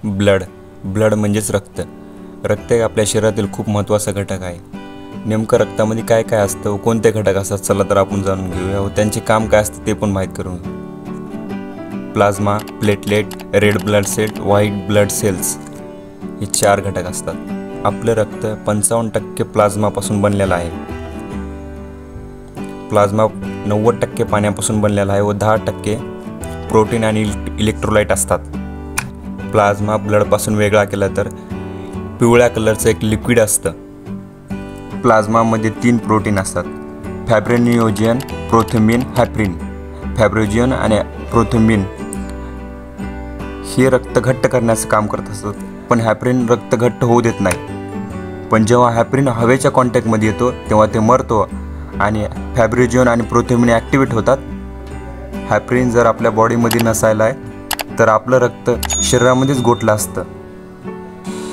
Blood म्हणजेच रक्त. रक्त हे आपल्या शरीरातील खूप महत्त्वाचा घटक आहे. नेमकं रक्तामध्ये काय काय असतं व कोणते घटक असतात, चला तर आपण जाणून घेऊया व त्यांचे काम काय असतं ते पण माहीत करून घेऊ. Plasma, platelet, red blood cell, white blood cells हे 4 घटक असतात. आपलं रक्त 55% प्लाझ्मापासून बनलेलं आहे. प्लाझ्मा 90% पाण्यापासून बनलेला आहे व 10% प्रोटीन आणि इलेक्ट्रोलाइट असतात. प्लाझ्मा ब्लडपासून वेगळा केला तर पिवळ्या कलरचं एक लिक्विड असतं. प्लाझ्मामध्ये 3 प्रोटीन असतात: फायब्रिनोजेन, प्रोथेमिन, हॅप्रिन. फायब्रिनोजेन आणि प्रोथेमिन हे रक्त घट्ट करण्याचं काम करत असतात, पण हॅप्रिन रक्त घट्ट होऊ देत नाही. पण जेव्हा हॅप्रिन हवेच्या कॉन्टॅक्टमध्ये येतो तेव्हा ते मरतो आणि फायब्रिनोजेन आणि प्रोथेमिन ॲक्टिवेट होतात. हॅप्रिन जर आपल्या बॉडीमध्ये नसायला आहे तर आपलं रक्त शरीरामध्येच गोठलं असतं.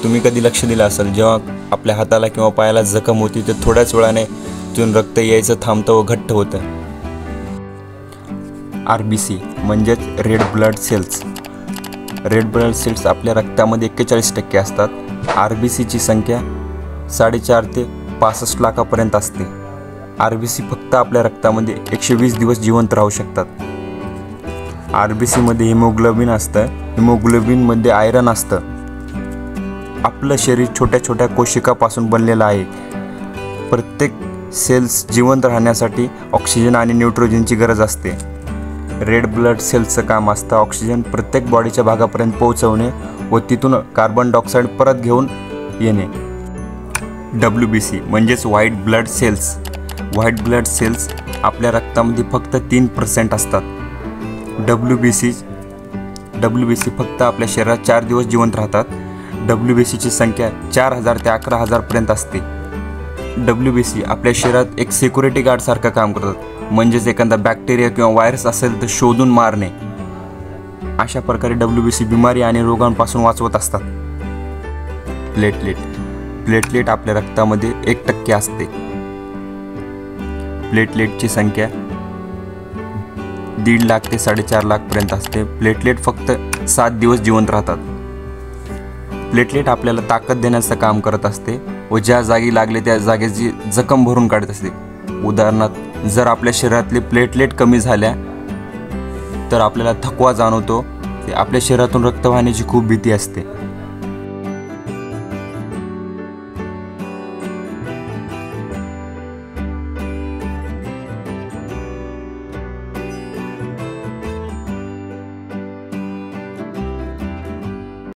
तुम्ही कधी लक्ष दिलं असेल, जेव्हा आपल्या हाताला किंवा पायाला जखम होती तर थोड्याच वेळाने तिथून रक्त यायचं थांबतं व घट्ट होतं. RBC म्हणजेच red blood cells. Red blood cells आपल्या रक्तामध्ये 41% असतात. RBCची संख्या 4.5 ते 65 लाखापर्यंत असते. RBC फक्त आपल्या रक्तामध्ये 120 दिवस जिवंत राहू शकतात. RBCमध्ये हिमोग्लोबिन असतं. हिमोग्लोबिनमध्ये आयरन असतं. आपलं शरीर छोट्या छोट्या कोशिकापासून बनलेलं आहे. प्रत्येक सेल्स जिवंत राहण्यासाठी ऑक्सिजन आणि नायट्रोजनची गरज असते. रेड ब्लड सेल्सचं काम असतं ऑक्सिजन प्रत्येक बॉडीच्या भागापर्यंत पोहोचवणे व तिथून कार्बन डायऑक्साईड परत घेऊन येणे. WBC म्हणजेच white blood cells. White blood cells आपल्या रक्तामध्ये फक्त 3% असतात. WBC फक्त आपल्या शरीरात 4 दिवस जिवंत राहतात. WBCची संख्या 4000 ते 11000 असते. WBC आपल्या शरीरात एक सिक्युरिटी गार्ड सारखं काम करतात. म्हणजेच एखादा बॅक्टेरिया किंवा व्हायरस असेल तर शोधून मारणे. अशा प्रकारे WBC बिमारी आणि रोगांपासून वाचवत असतात. प्लेटलेट आपल्या रक्तामध्ये 1% असते. प्लेटलेटची संख्या 1.5 लाख ते 4.5 लाखपर्यंत असते. प्लेटलेट फक्त 7 दिवस जिवंत राहतात. प्लेटलेट आपल्याला ताकद देण्याचं काम करत असते व ज्या जागी लागले त्या जागेची जखम भरून काढत असते. उदाहरणार्थ, जर आपल्या शरीरातले प्लेटलेट कमी झाल्या तर आपल्याला थकवा जाणवतो. आपल्या शरीरातून रक्त वाहण्याची खूप भीती असते.